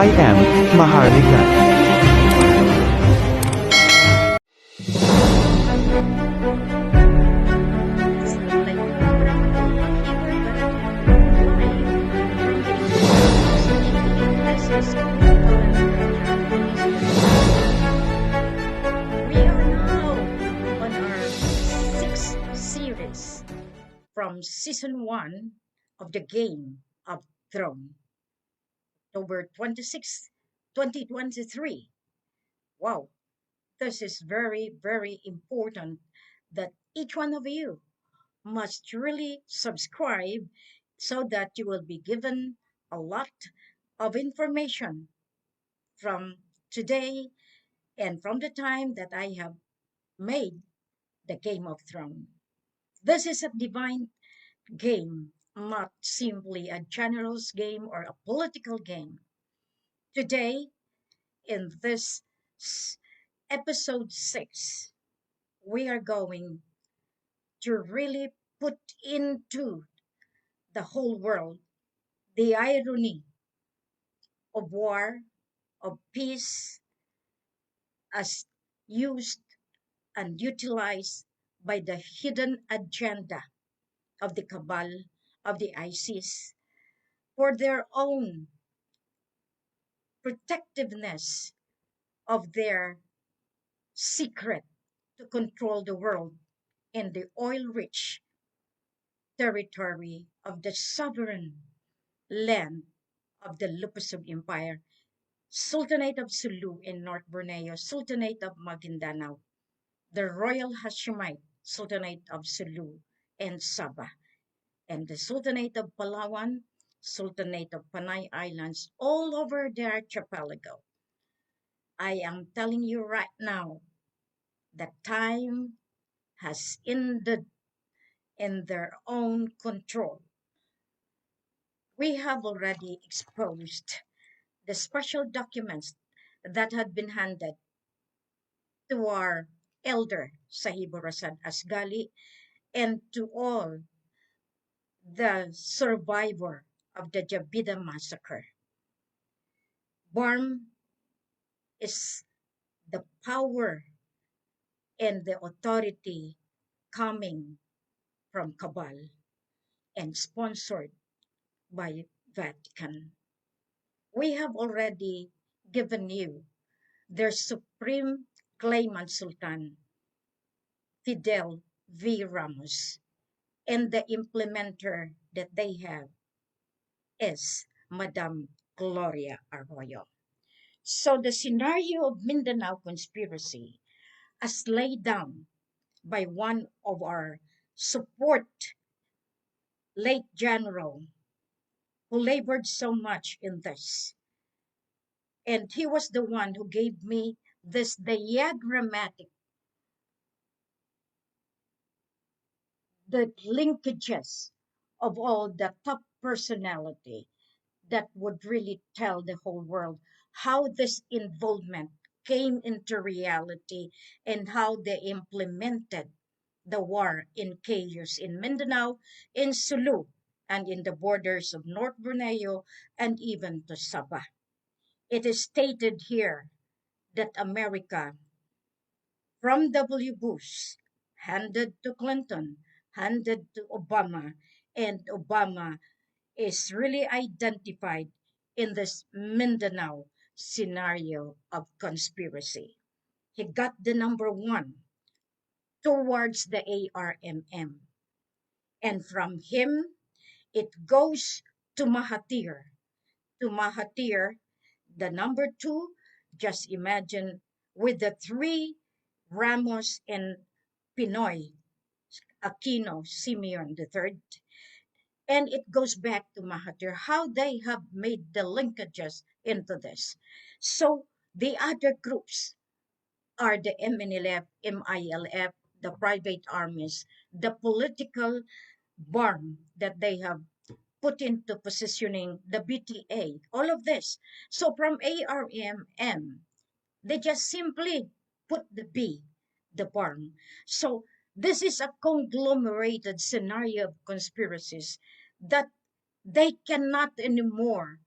I am Maharlika. We are now on our sixth series from season 1 of the Game of Thrones, October 26th, 2023. Wow, this is very, very important that each one of you must really subscribe so that you will be given a lot of information from today and from the time that I have made the Game of Thrones. This is a divine game, not simply a general's game or a political game. Today, in this episode 6, we are going to really put into the whole world the irony of war, of peace, as used and utilized by the hidden agenda of the CaBAL, of the ISIS, for their own protectiveness of their secret to control the world in the oil-rich territory of the sovereign land of the Lupusug Empire, Sultanate of Sulu in North Borneo, Sultanate of Maguindanao, the Royal Hashemite Sultanate of Sulu and Sabah, and the Sultanate of Palawan, Sultanate of Panay Islands, all over the archipelago. I am telling you right now that time has ended in their own control. We have already exposed the special documents that had been handed to our elder Sahibu Rasad Asgali and to all the survivor of the Jabida massacre. BARM is the power and the authority coming from CaBAL and sponsored by Vatican. We have already given you their supreme claimant Sultan, Fidel V. Ramos, and the implementer that they have is Madame Gloria Arroyo. So the scenario of Mindanao conspiracy, as laid down by one of our support late general who labored so much in this, and he was the one who gave me this diagrammatic, the linkages of all the top personality that would really tell the whole world how this involvement came into reality and how they implemented the war in Cayos in Mindanao, in Sulu, and in the borders of North Borneo and even to Sabah. It is stated here that America, from W. Bush, handed to Clinton, handed to Obama, and Obama is really identified in this Mindanao scenario of conspiracy. He got the number 1 towards the ARMM. And from him, it goes to Mahathir. To Mahathir, the number 2, just imagine with the 3 Ramos and Pinoy, Aquino, Simeon III, and it goes back to Mahathir, how they have made the linkages into this. So the other groups are the MNLF, MILF, the private armies, the political barm that they have put into positioning, the BTA, all of this. So from ARMM, they just simply put the B, the barm. So this is a conglomerated scenario of conspiracies that they cannot anymore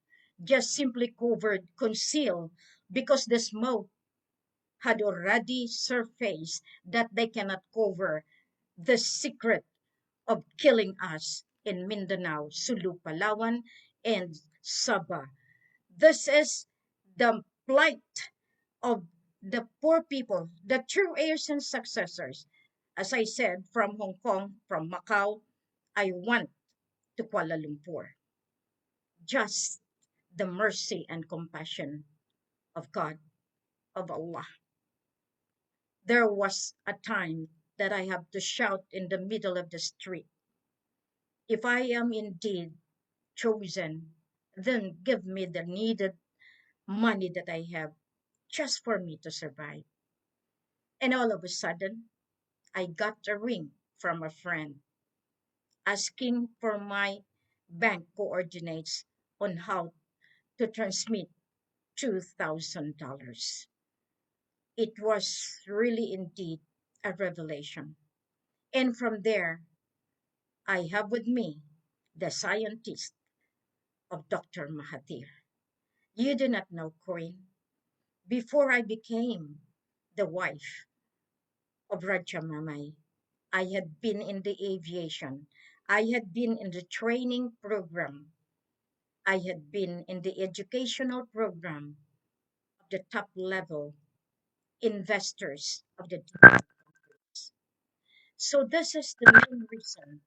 just simply covered, concealed, because the smoke had already surfaced that they cannot cover the secret of killing us in Mindanao, Sulu, Palawan, and Sabah. This is the plight of the poor people, the true heirs and successors. As I said, from Hong Kong, from Macau, I went to Kuala Lumpur. Just the mercy and compassion of God, of Allah. There was a time that I have to shout in the middle of the street, if I am indeed chosen, then give me the needed money that I have just for me to survive. And all of a sudden, I got a ring from a friend asking for my bank coordinates on how to transmit $2,000. It was really indeed a revelation. And from there, I have with me the scientist of Dr. Mahathir. You do not know, Queen. Before I became the wife of Raja Mamay, I had been in the aviation. I had been in the training program. I had been in the educational program of the top level investors of the countries. So this is the main reason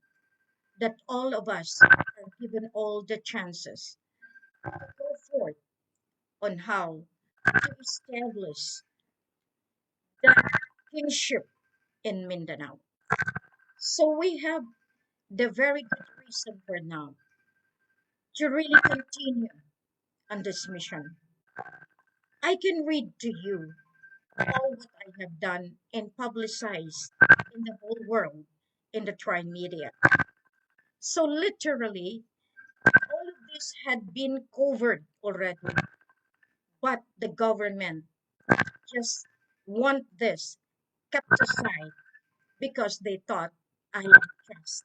that all of us are given all the chances to go forth on how to establish the kingship in Mindanao. So we have the very good reason for now to really continue on this mission. I can read to you all what I have done and publicized in the whole world in the tri media. So literally, all of this had been covered already, but the government just want this kept aside because they thought I would trust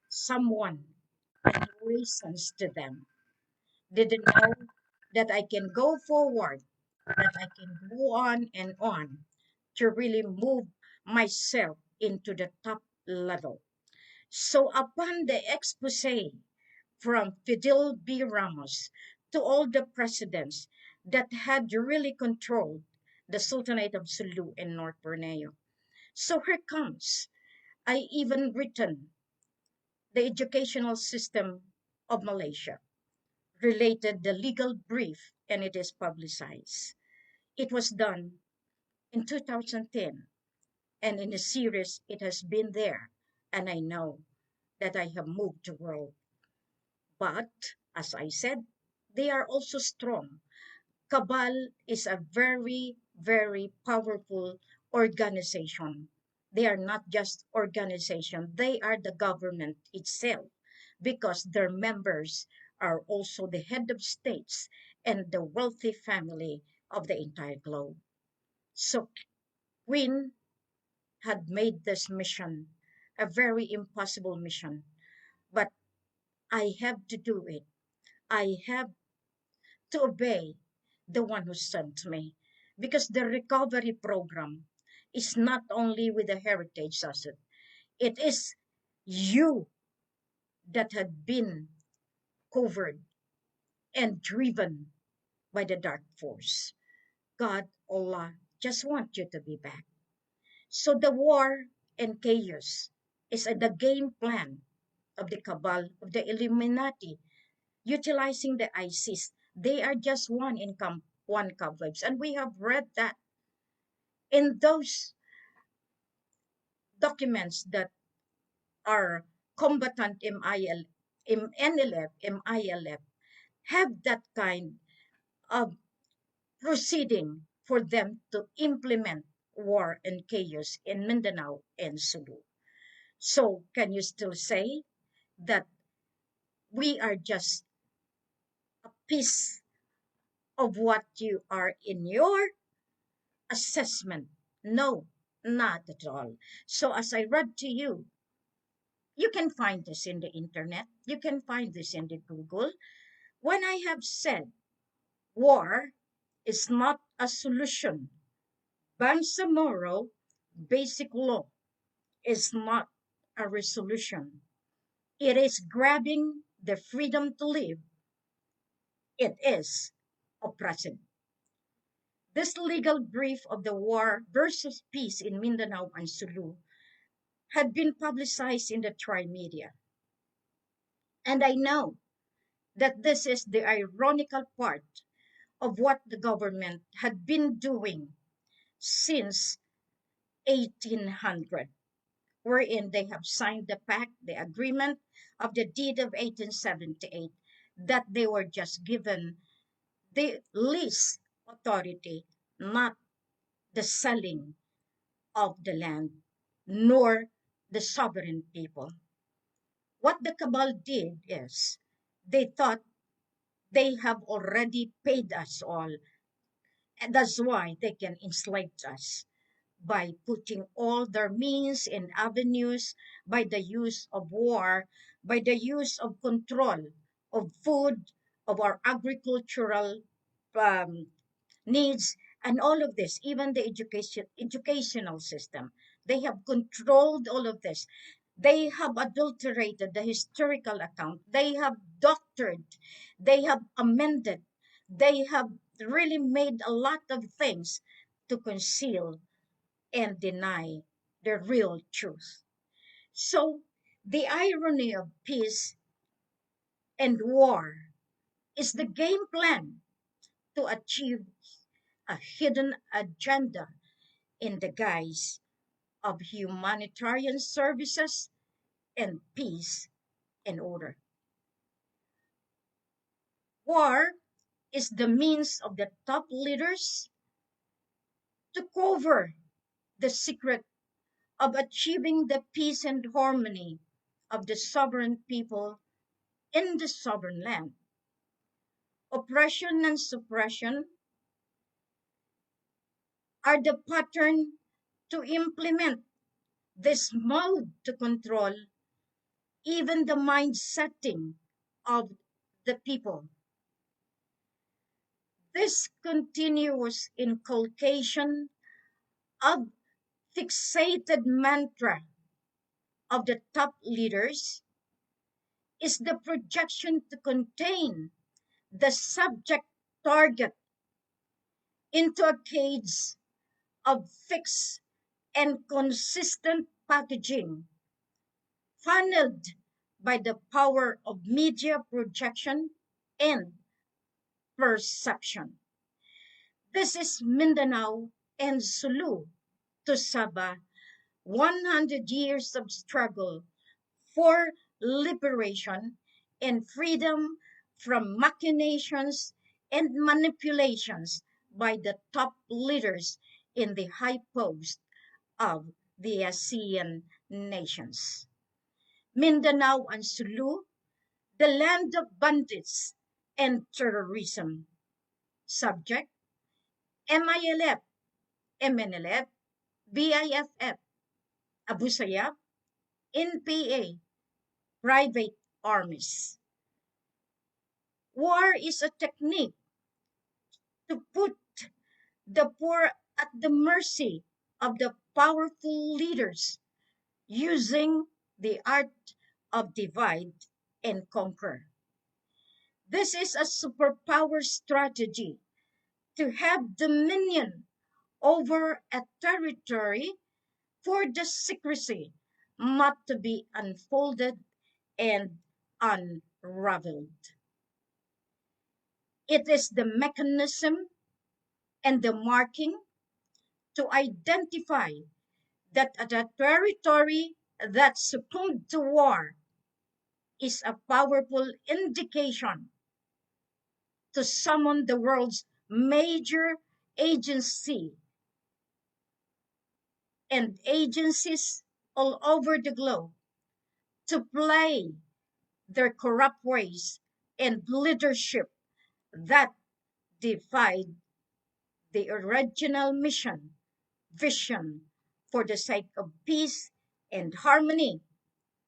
someone and reasons to them. Didn't know that I can go forward, that I can go on and on to really move myself into the top level. So upon the expose from Fidel B. Ramos to all the presidents that had really controlled the Sultanate of Sulu and North Borneo. So here comes, I even written the educational system of Malaysia, related the legal brief, and it is publicized. It was done in 2010, and in a series it has been there, and I know that I have moved the world. But as I said, they are also strong. CaBAL is a very, very powerful organization. They are not just organization, they are the government itself because their members are also the head of states and the wealthy family of the entire globe. So Queen had made this mission a very impossible mission, but I have to do it. I have to obey the one who sent me. Because the recovery program is not only with the heritage asset, it is you that had been covered and driven by the dark force. God, Allah, just want you to be back. So the war and chaos is the game plan of the cabal, of the Illuminati, utilizing the ISIS. They are just one income, one cobwebs. And we have read that in those documents that are combatant MIL, NLF, MILF, have that kind of proceeding for them to implement war and chaos in Mindanao and Sulu. So can you still say that we are just a piece of what you are in your assessment? No, not at all. So as I read to you can find this in the internet. You can find this in the Google. When I have said war is not a solution, Bangsamoro basic law is not a resolution. It is grabbing the freedom to live. It is oppressive. This legal brief of the war versus peace in Mindanao and Sulu had been publicized in the tri-media. And I know that this is the ironical part of what the government had been doing since 1800, wherein they have signed the pact, the agreement of the deed of 1878, that they were just given the lease authority, not the selling of the land, nor the sovereign people. What the CaBAL did is they thought they have already paid us all, and that's why they can enslave us by putting all their means and avenues, by the use of war, by the use of control of food, of our agricultural um, needs, and all of this, even the educational system. They have controlled all of this. They have adulterated the historical account. They have doctored. They have amended. They have really made a lot of things to conceal and deny the real truth. So the irony of peace and war is the game plan to achieve a hidden agenda in the guise of humanitarian services and peace and order. War is the means of the top leaders to cover the secret of achieving the peace and harmony of the sovereign people in the sovereign land. Oppression and suppression are the pattern to implement this mode to control even the mind setting of the people. This continuous inculcation of fixated mantra of the top leaders is the projection to contain the subject target into a cage of fixed and consistent packaging, funneled by the power of media projection and perception. This is Mindanao and Sulu to Sabah, 100 years of struggle for liberation and freedom from machinations and manipulations by the top leaders in the high post of the ASEAN nations. Mindanao and Sulu, the land of bandits and terrorism. Subject: MILF, MNLF, BIFF, Abu Sayyaf, NPA, private armies. War is a technique to put the poor at the mercy of the powerful leaders using the art of divide and conquer. This is a superpower strategy to have dominion over a territory for the secrecy not to be unfolded and unraveled. It is the mechanism and the marking to identify that a territory that succumbed to war is a powerful indication to summon the world's major agency and agencies all over the globe to play their corrupt ways and leadership that defied the original mission, vision for the sake of peace and harmony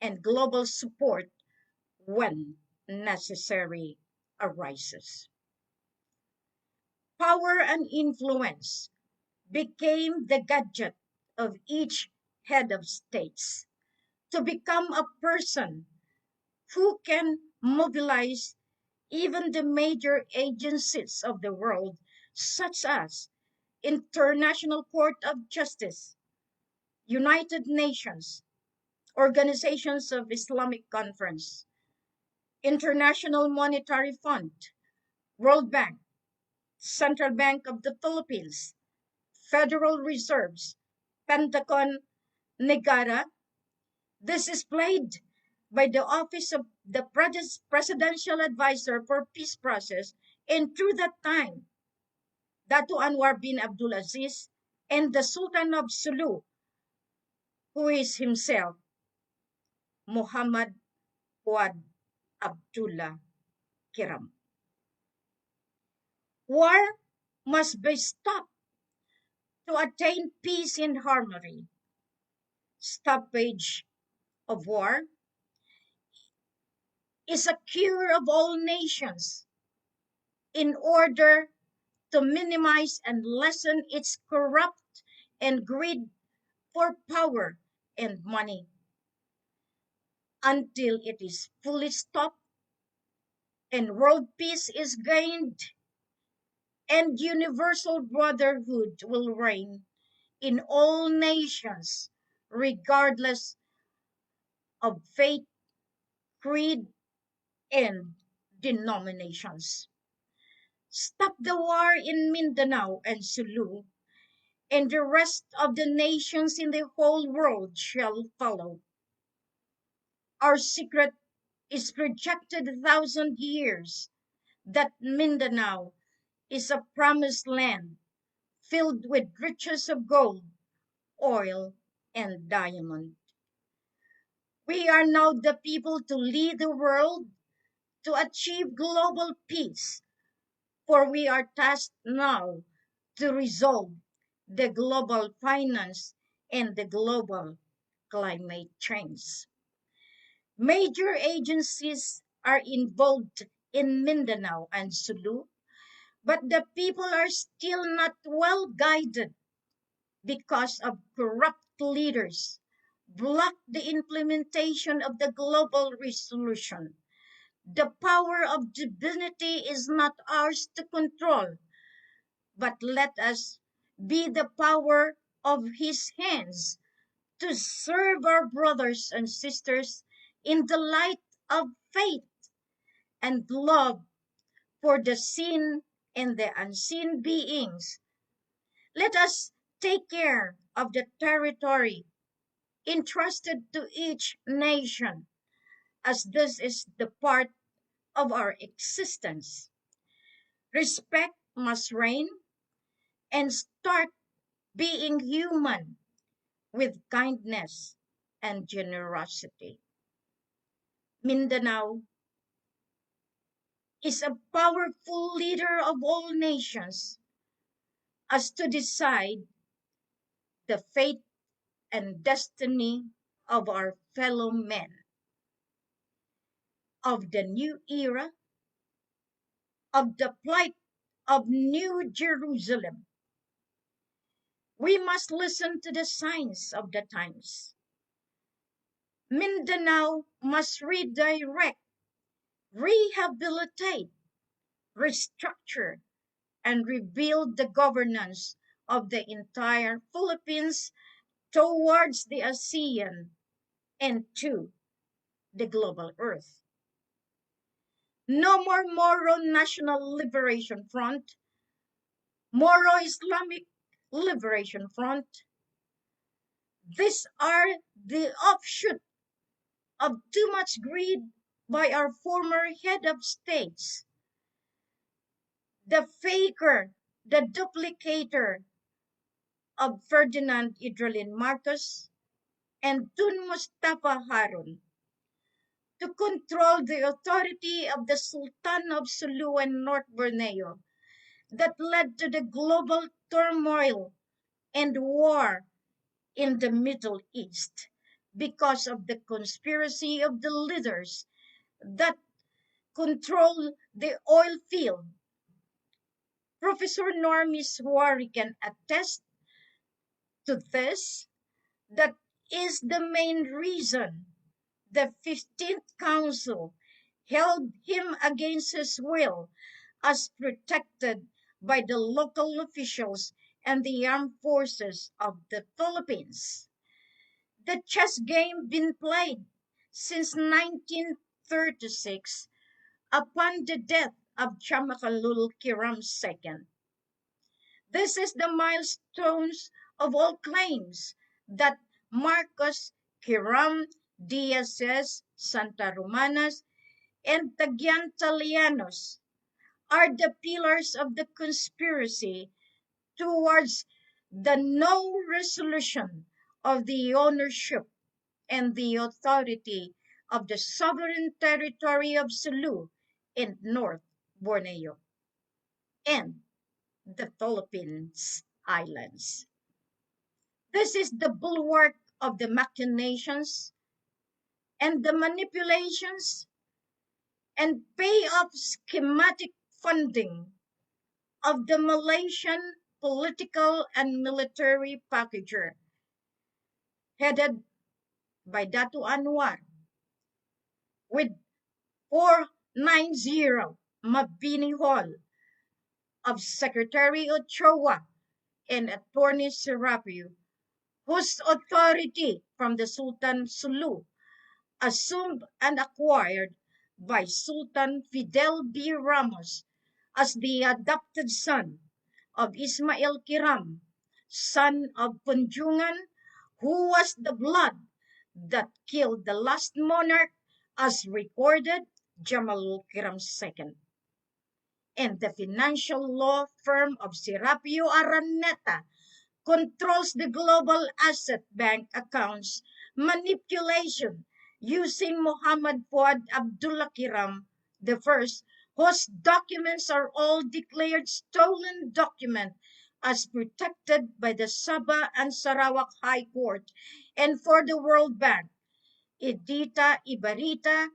and global support when necessary arises. Power and influence became the gadget of each head of states to become a person who can mobilize even the major agencies of the world, such as International Court of Justice, United Nations, Organizations of Islamic Conference, International Monetary Fund, World Bank, Central Bank of the Philippines, Federal Reserves, Pentagon, Negara. This is played by the Office of the Presidential Advisor for Peace Process, and through that time, Datu Anwar bin Abdulaziz and the Sultan of Sulu, who is himself Muhammad Fuad Abdullah Kiram. War must be stopped to attain peace and harmony. Stoppage of war is a cure of all nations in order to minimize and lessen its corrupt and greed for power and money. Until it is fully stopped and world peace is gained and universal brotherhood will reign in all nations, regardless of faith, creed, and denominations. Stop the war in Mindanao and Sulu, and the rest of the nations in the whole world shall follow. Our secret is projected 1,000 years that Mindanao is a promised land filled with riches of gold, oil, and diamond. We are now the people to lead the world to achieve global peace, for we are tasked now to resolve the global finance and the global climate change. Major agencies are involved in Mindanao and Sulu, but the people are still not well guided because of corrupt leaders block the implementation of the global resolution. The power of divinity is not ours to control, but let us be the power of his hands to serve our brothers and sisters in the light of faith and love for the seen and the unseen beings. Let us take care of the territory entrusted to each nation, as this is the part of our existence. Respect must reign and start being human with kindness and generosity. Mindanao is a powerful leader of all nations as to decide the fate and destiny of our fellow men of the new era, of the plight of New Jerusalem. We must listen to the signs of the times. Mindanao must redirect, rehabilitate, restructure, and rebuild the governance of the entire Philippines towards the ASEAN and to the global earth. No more Moro National Liberation Front, Moro Islamic Liberation Front. These are the offshoot of too much greed by our former head of states, the faker, the duplicator of Ferdinand Idrolin Marcos and Tun Mustafa Harun, to control the authority of the Sultan of Sulu and North Borneo that led to the global turmoil and war in the Middle East because of the conspiracy of the leaders that control the oil field. Professor Normie Suari can attest to this. That is the main reason the 15th Council held him against his will as protected by the local officials and the armed forces of the Philippines. The chess game been played since 1936 upon the death of Chamakalul Kiram II. This is the milestones of all claims that Marcos, Kiram, Diaz's, Santa Romanas, and Tagiantalianos are the pillars of the conspiracy towards the no resolution of the ownership and the authority of the sovereign territory of Sulu in North Borneo and the Philippines Islands. This is the bulwark of the machinations and the manipulations and payoff schematic funding of the Malaysian political and military packager headed by Datu Anwar with 490 Mabini Hall of Secretary Ochoa and Attorney Serapio, whose authority from the Sultan Sulu assumed and acquired by Sultan Fidel B. Ramos as the adopted son of Ismail Kiram, son of Punjungan, who was the blood that killed the last monarch as recorded Jamalul Kiram II. And the financial law firm of Serapio Araneta controls the global asset bank accounts manipulation using Muhammad Fuad Abdullah Kiram the first, whose documents are all declared stolen document as protected by the Sabah and Sarawak High Court. And for the World Bank, Edita Ibarita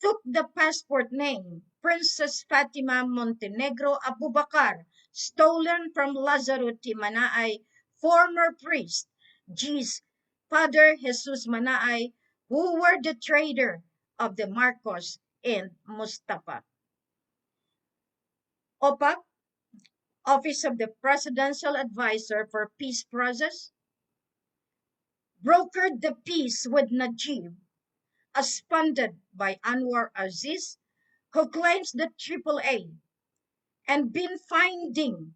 took the passport name Princess Fatima Montenegro Abubakar, stolen from Lazaro T. Manaay, former priest, G's Father Jesus Manaay, who were the trader of the Marcos and Mustafa. OPAC, Office of the Presidential Advisor for Peace Process, brokered the peace with Najib, as funded by Anwar Aziz, who claims the AAA and been finding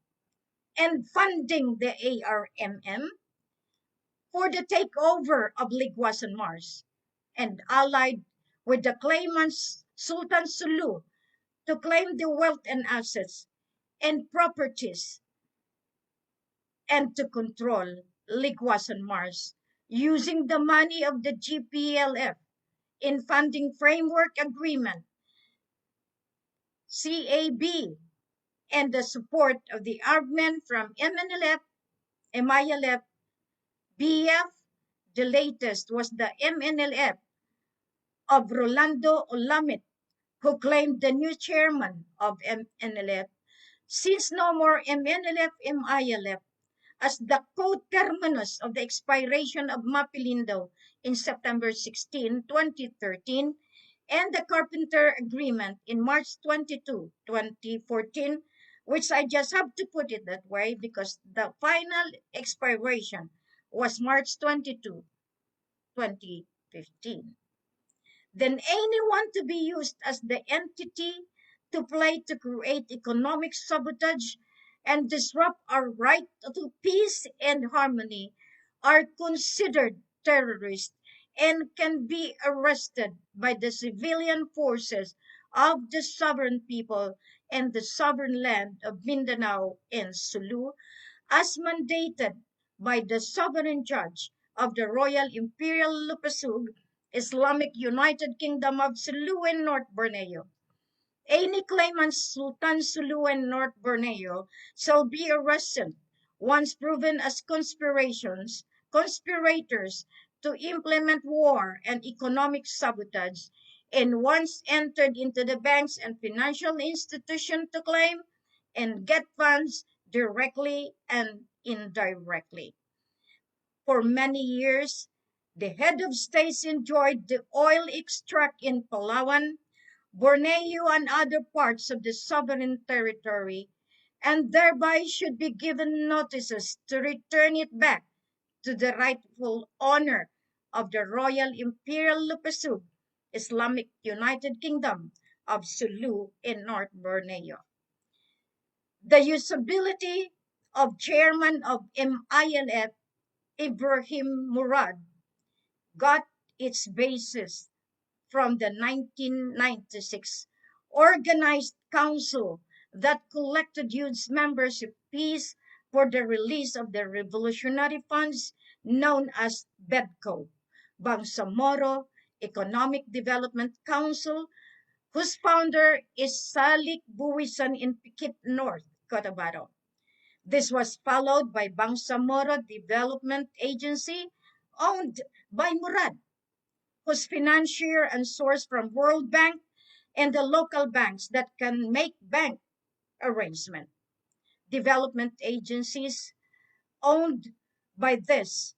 and funding the ARMM for the takeover of Ligwas and Mars, and allied with the claimants Sultan Sulu to claim the wealth and assets and properties and to control Ligwas and Mars using the money of the GPLF in funding framework agreement CAB and the support of the argument from MNLF, MILF, BF. The latest was the MNLF of Rolando Olamit, who claimed the new chairman of MNLF, since no more MNLF, MILF, as the co-terminus of the expiration of Mapilindo in September 16, 2013, and the Carpenter Agreement in March 22, 2014, which I just have to put it that way because the final expiration was March 22, 2015. Then anyone to be used as the entity to play to create economic sabotage and disrupt our right to peace and harmony are considered terrorists and can be arrested by the civilian forces of the sovereign people and the sovereign land of Mindanao and Sulu as mandated by the sovereign judge of the Royal Imperial Lupasug Islamic United Kingdom of Sulu and North Borneo. Any claimant Sultan Sulu and North Borneo shall be arrested once proven as conspirators to implement war and economic sabotage and once entered into the banks and financial institutions to claim and get funds directly and indirectly. For many years, the head of states enjoyed the oil extract in Palawan, Borneo, and other parts of the sovereign territory, and thereby should be given notices to return it back to the rightful owner of the Royal Imperial Lupasub Islamic United Kingdom of Sulu in North Borneo. The usability of chairman of MILF Ibrahim Murad got its basis from the 1996 organized council that collected huge membership fees for the release of the revolutionary funds known as BEDCO, Bangsamoro Economic Development Council, whose founder is Salik Buwisan in Pikit North, Cotabato. This was followed by Bangsamoro Development Agency, owned by Murad, whose financier and source from World Bank and the local banks that can make bank arrangement. Development agencies owned by this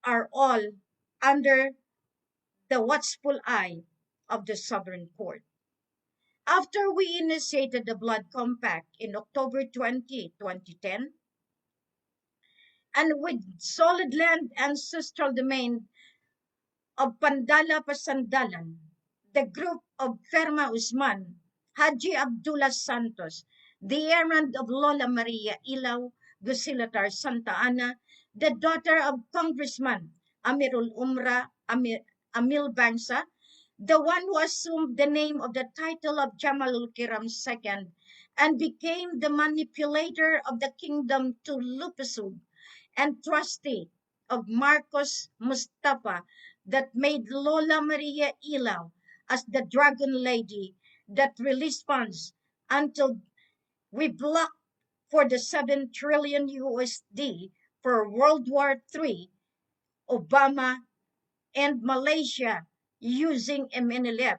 are all under the watchful eye of the sovereign court. After we initiated the Blood Compact in October 2010, and with solid land ancestral domain of Pandala Pasandalan, the group of Ferma Usman, Haji Abdullah Santos, the errand of Lola Maria Ilaw Gusilatar Santa Ana, the daughter of Congressman Amirul Umra Amil Bangsa, the one who assumed the name of the title of Jamalul Kiram II and became the manipulator of the kingdom to Lupasub and trustee of Marcos Mustafa that made Lola Maria Ilaw as the Dragon Lady that released funds until we blocked for the 7 trillion USD for World War III, Obama and Malaysia using MNLF.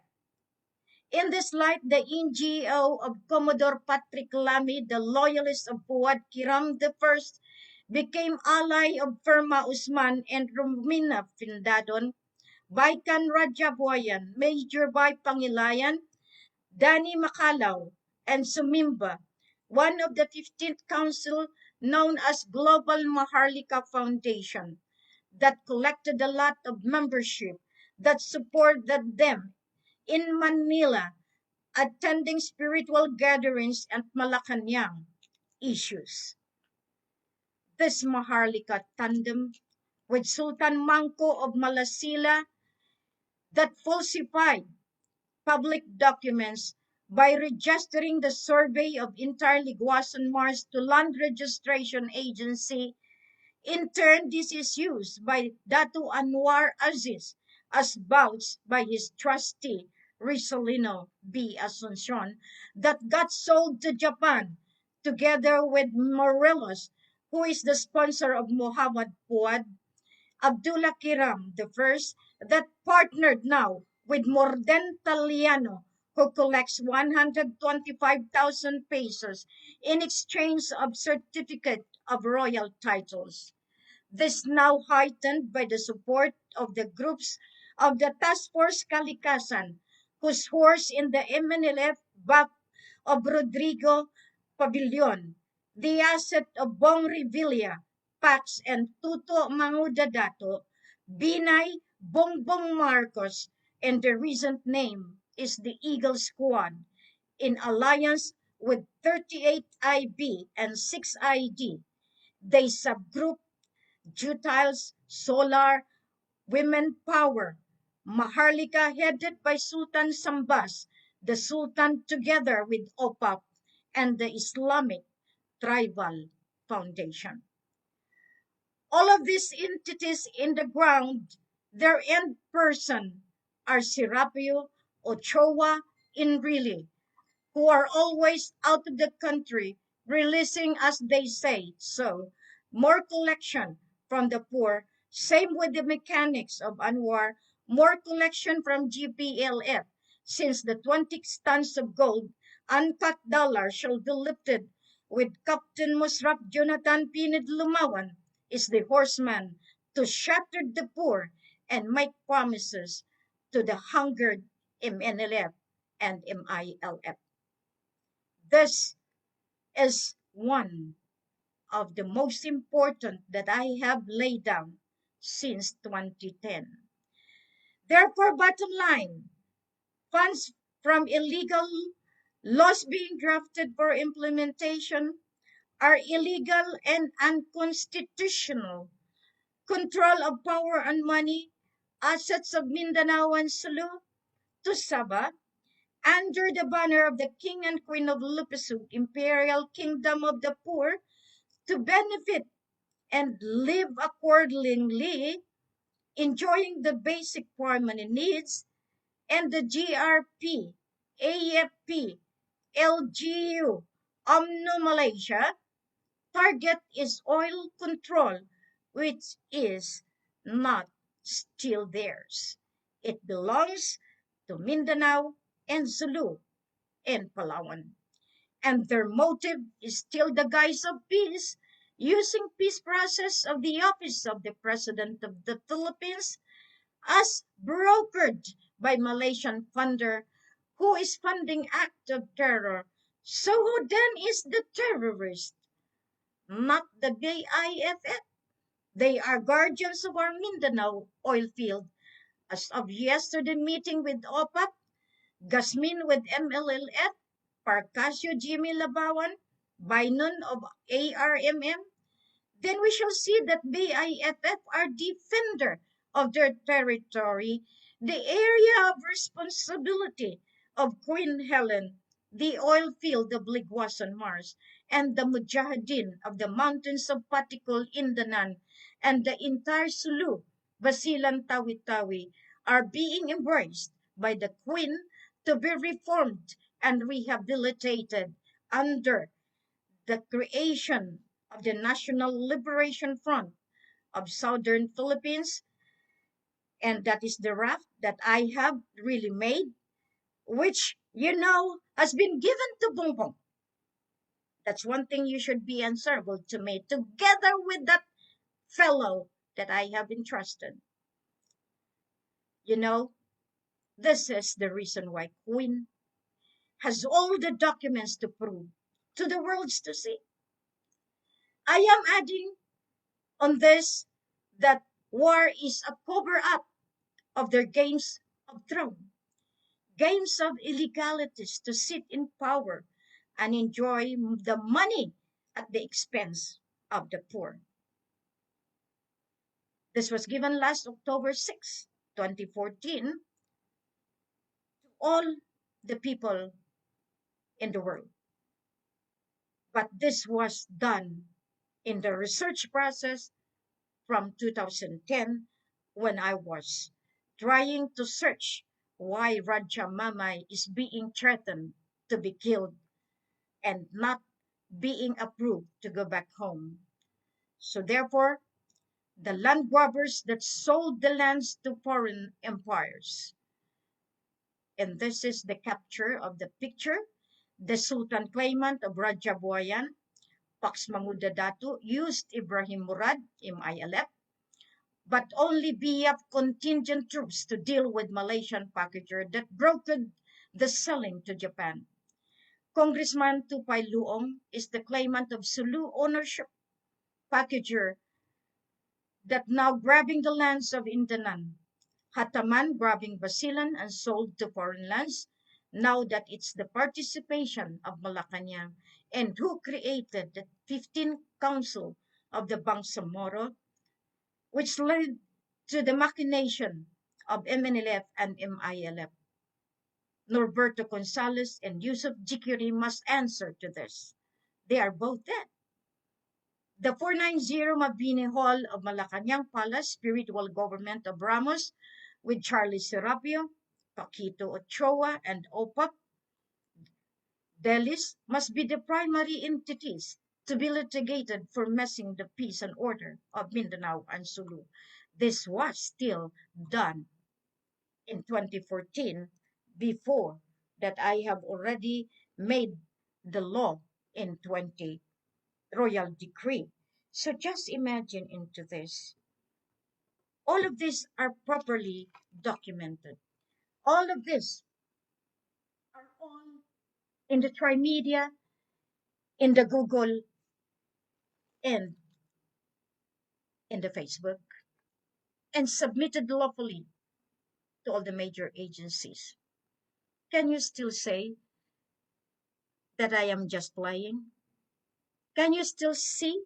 In this light, the NGO of Commodore Patrick Lamy, the loyalist of Fuad Kiram I, became ally of Ferma Usman and Romina Findadon, Baikan Rajabuayan, Major Bai Pangilayan, Danny Macalaw, and Sumimba, one of the 15th Council known as Global Maharlika Foundation, that collected a lot of membership that supported them in Manila, attending spiritual gatherings and Malacanang issues. This Maharlika tandem with Sultan Mangko of Malasila that falsified public documents by registering the survey of entire Liguasan Mars to Land Registration Agency. In turn, this is used by Datu Anwar Aziz as vouched by his trustee, Risolino B. Asuncion, that got sold to Japan together with Morelos, who is the sponsor of Muhammad Fuad, Abdullah Kiram I, that partnered now with Morden Taliano, who collects 125,000 pesos in exchange of certificate of royal titles. This now heightened by the support of the groups of the Task Force Kalikasan, whose horse in the MNLF back of Rodrigo Pavilion, the asset of Bong Revilla, Pax, and Tuto Mangudadato, Binay Bongbong Marcos, and the recent name is the Eagle Squad, in alliance with 38 IB and 6 ID. They subgroup Jutiles, Solar, Women Power, Maharlika headed by Sultan Sambas, the Sultan together with OPAP, and the Islamic Tribal Foundation. All of these entities in the ground, their end person are Serapio, Ochoa, Inrili, who are always out of the country, releasing, as they say, so more collection from the poor. Same with the mechanics of Anwar, more collection from GPLF, since the 20 tons of gold, uncut dollar shall be lifted with Captain Musraf Jonathan Pinid Lumawan is the horseman to shatter the poor and make promises to the hungered MNLF and MILF. This is one of the most important that I have laid down since 2010. Therefore, bottom line, funds from illegal laws being drafted for implementation are illegal and unconstitutional. Control of power and money, assets of Mindanao and Sulu to Sabah, under the banner of the King and Queen of Lupisu, Imperial Kingdom of the Poor, to benefit and live accordingly, enjoying the basic primary needs, and the GRP, AFP, LGU, UMNO Malaysia, target is oil control, which is not still theirs. It belongs to Mindanao and Zulu and Palawan. And their motive is still the guise of peace, using peace process of the office of the President of the Philippines as brokered by Malaysian funder who is funding act of terror. So who then is the terrorist? Not the BIFF. They are guardians of our Mindanao oil field. As of yesterday meeting with OPAP, Gasmin with MLLF, Parcasio Jimmy Labawan, Bainon of ARMM, then we shall see that BIFF are defender of their territory, the area of responsibility of Queen Helen, the oil field of Ligwas on Mars, and the Mujahideen of the mountains of Patikul, Indanan, and the entire Sulu, Basilan, Tawi-Tawi, are being embraced by the Queen to be reformed and rehabilitated under the creation of the National Liberation Front of Southern Philippines, and that is the raft that I have really made, which has been given to Bongbong. That's one thing you should be answerable to me, together with that fellow that I have entrusted. You know, this is the reason why Queen has all the documents to prove to the worlds to see. I am adding on this that war is a cover up of their games of throne, games of illegalities to sit in power and enjoy the money at the expense of the poor. This was given last October 6, 2014, to all the people in the world. But this was done in the research process from 2010, when I was trying to search why Raja Mamay is being threatened to be killed and not being approved to go back home. So therefore, the land grabbers that sold the lands to foreign empires. And this is the capture of the picture. The Sultan claimant of Raja Buayan, Pax Mamuda Datu, used Ibrahim Murad, MILF, but only BF contingent troops to deal with Malaysian packager that brokered the selling to Japan. Congressman Tupay Luong is the claimant of Sulu ownership packager that now grabbing the lands of Indanan. Hataman grabbing Basilan and sold to foreign lands, now that it's the participation of Malacanang, and who created the 15th Council of the Bangsamoro, which led to the machination of MNLF and MILF. Norberto Gonzales and Yusuf Jikiri must answer to this. They are both dead. The 490 Mabini Hall of Malacanang Palace, spiritual government of Ramos, with Charlie Serapio, Paquito Ochoa, and OPAP, Delis must be the primary entities to be litigated for messing the peace and order of Mindanao and Sulu. This was still done in 2014, before that I have already made the law in 20 royal decree. So just imagine into this. All of these are properly documented. All of this are all in the Trimedia, in the Google, and in the Facebook, and submitted lawfully to all the major agencies. Can you still say that I am just lying? Can you still see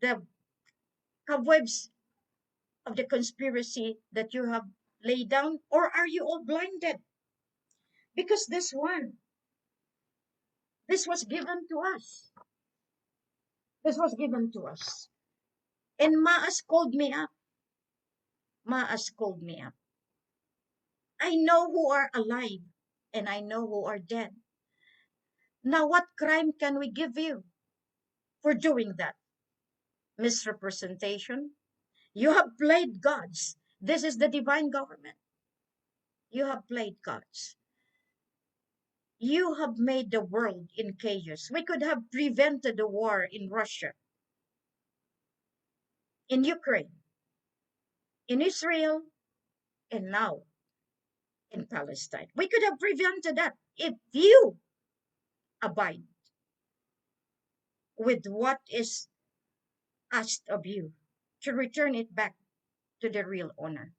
the cobwebs of the conspiracy that you have laid down? Or are you all blinded? Because this was given to us. This was given to us. And Maas called me up. Maas called me up. I know who are alive and I know who are dead. Now, what crime can we give you for doing that? Misrepresentation? You have played gods. This is the divine government. You have played gods. You have made the world in chaos. We could have prevented the war in Russia, in Ukraine, in Israel, and now in Palestine. We could have prevented that if you abide with what is asked of you to return it back to the real owner.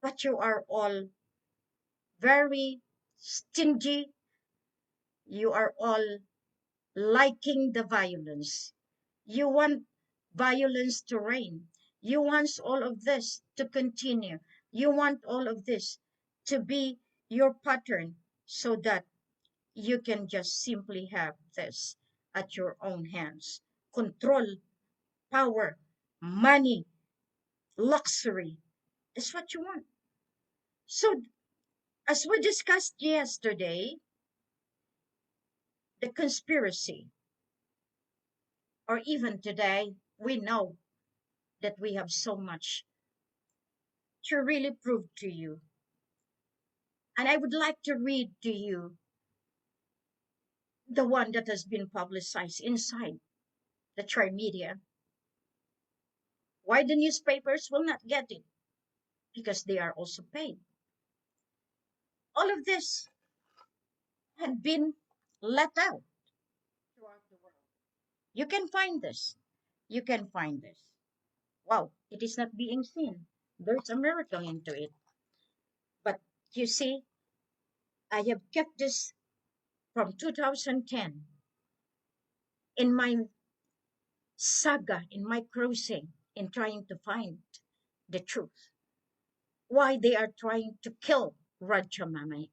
But you are all very stingy. You are all liking the violence. You want violence to reign. You want all of this to continue. You want all of this to be your pattern so that you can just simply have this at your own hands. Control, power, money, luxury. That's what you want. So, as we discussed yesterday, the conspiracy, or even today, we know that we have so much to really prove to you. And I would like to read to you the one that has been publicized inside the Trimedia. Why the newspapers will not get it? Because they are also paid. All of this had been let out throughout the world. You can find this. You can find this. Wow, it is not being seen. There's a miracle into it. But you see, I have kept this from 2010 in my saga, in my cruising, in trying to find the truth. Why they are trying to kill Raja Mamay.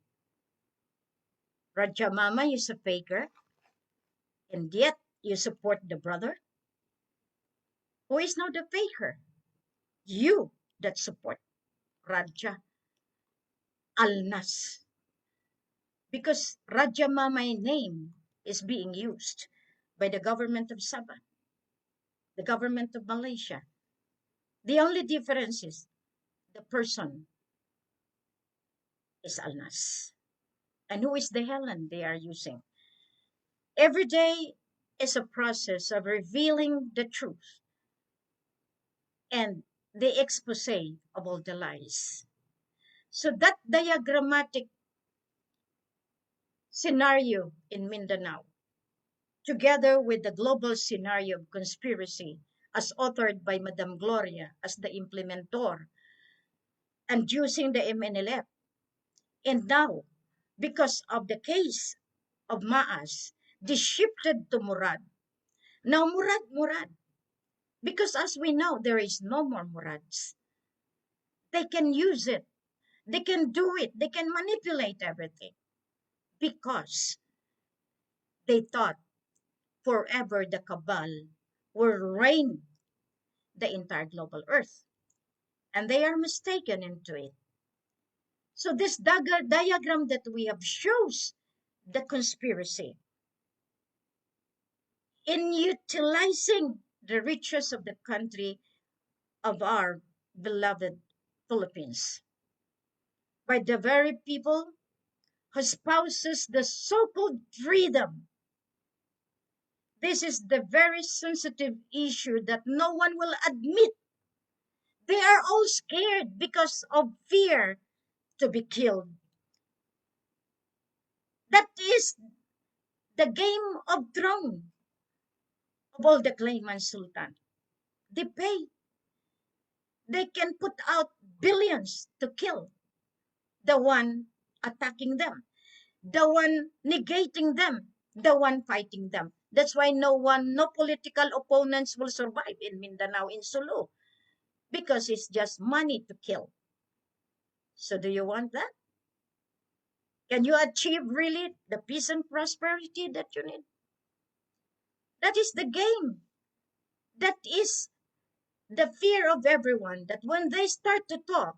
Raja Mamay is a faker, and yet you support the brother who is not a faker. You that support Raja Alnas. Because Raja Mamay name is being used by the government of Sabah, the government of Malaysia. The only difference is the person is Alnas. And who is the Helen they are using? Every day is a process of revealing the truth and the expose of all the lies. So that diagrammatic scenario in Mindanao, together with the global scenario of conspiracy as authored by Madame Gloria as the implementor and using the MNLF. And now, because of the case of Maas, they shifted to Murad. Now, Murad, because as we know, there is no more Murads. They can use it. They can do it. They can manipulate everything because they thought forever the CaBAL will reign the entire global earth. And they are mistaken into it. So this diagram that we have shows the conspiracy in utilizing the riches of the country of our beloved Philippines by the very people who spouses the so-called freedom. This is the very sensitive issue that no one will admit. They are all scared because of fear to be killed. That is the game of throne of all the claimant sultan. They pay. They can put out billions to kill the one attacking them, the one negating them, the one fighting them. That's why no political opponents will survive in Mindanao, in Sulu, because it's just money to kill. So do you want that? Can you achieve really the peace and prosperity that you need? That is the game. That is the fear of everyone, that when they start to talk,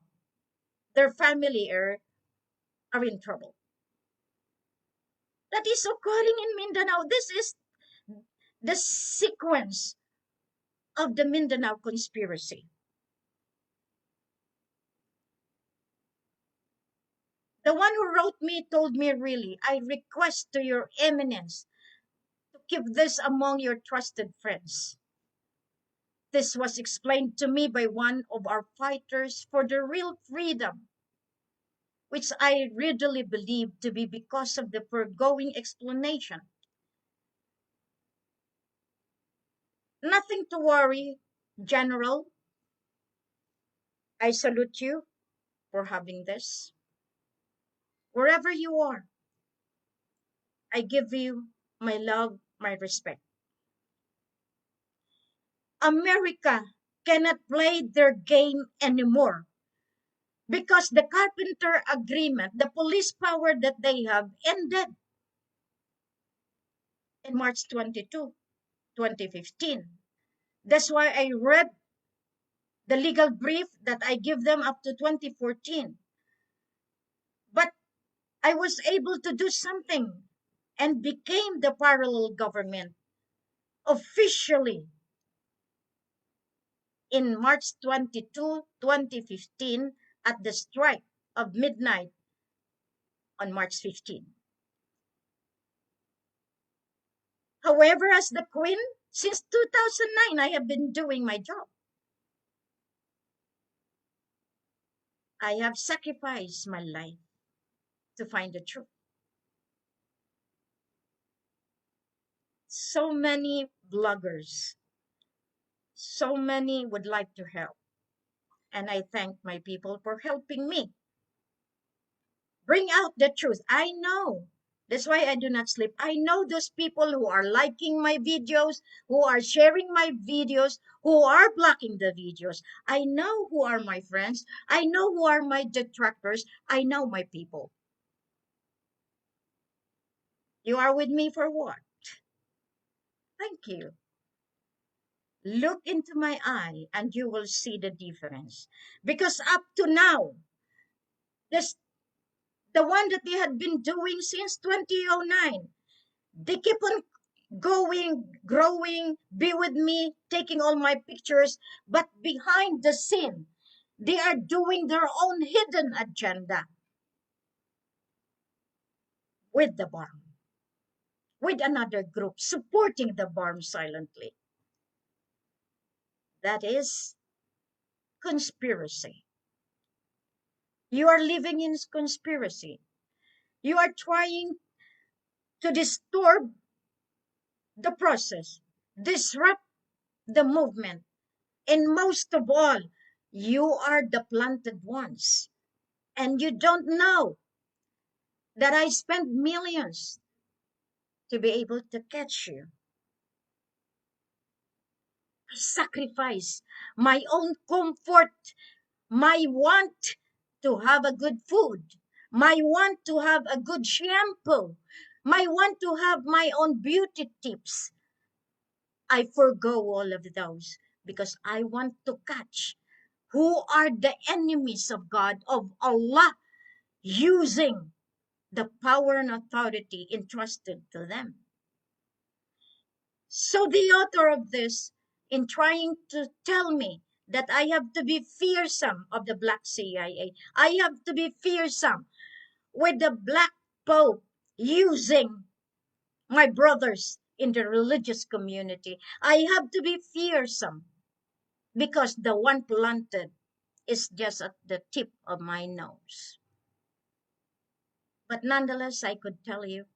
their family are in trouble. That is occurring in Mindanao. This is the sequence of the Mindanao conspiracy. The one who wrote me told me, really, I request to your eminence to keep this among your trusted friends. This was explained to me by one of our fighters for the real freedom, which I readily believe to be because of the foregoing explanation. Nothing to worry, General. I salute you for having this. Wherever you are, I give you my love, my respect. America cannot play their game anymore because the Carpenter Agreement, the police power that they have, ended in March 22, 2015. That's why I read the legal brief that I give them up to 2014. But I was able to do something and became the parallel government officially in March 22, 2015, at the strike of midnight on March 15. However, as the Queen, since 2009, I have been doing my job. I have sacrificed my life to find the truth. So many bloggers, so many would like to help. And I thank my people for helping me bring out the truth. I know. That's why I do not sleep. I know those people who are liking my videos, who are sharing my videos, who are blocking the videos. I know who are my friends. I know who are my detractors. I know my people. You are with me for what? Thank you. Look into my eye and you will see the difference. Because up to now, this the one that they had been doing since 2009, they keep on going, growing, be with me, taking all my pictures, but behind the scene, they are doing their own hidden agenda with the bomb, with another group, supporting the bomb silently. That is conspiracy. You are living in conspiracy. You are trying to disturb the process, disrupt the movement, and most of all, you are the planted ones. And you don't know that I spent millions to be able to catch you. I sacrifice my own comfort, my want to have a good food, my want to have a good shampoo, my want to have my own beauty tips. I forgo all of those because I want to catch who are the enemies of God, of Allah, using the power and authority entrusted to them. So the author of this, in trying to tell me that I have to be fearsome of the black CIA. I have to be fearsome with the black Pope using my brothers in the religious community. I have to be fearsome because the one planted is just at the tip of my nose. But nonetheless, I could tell you,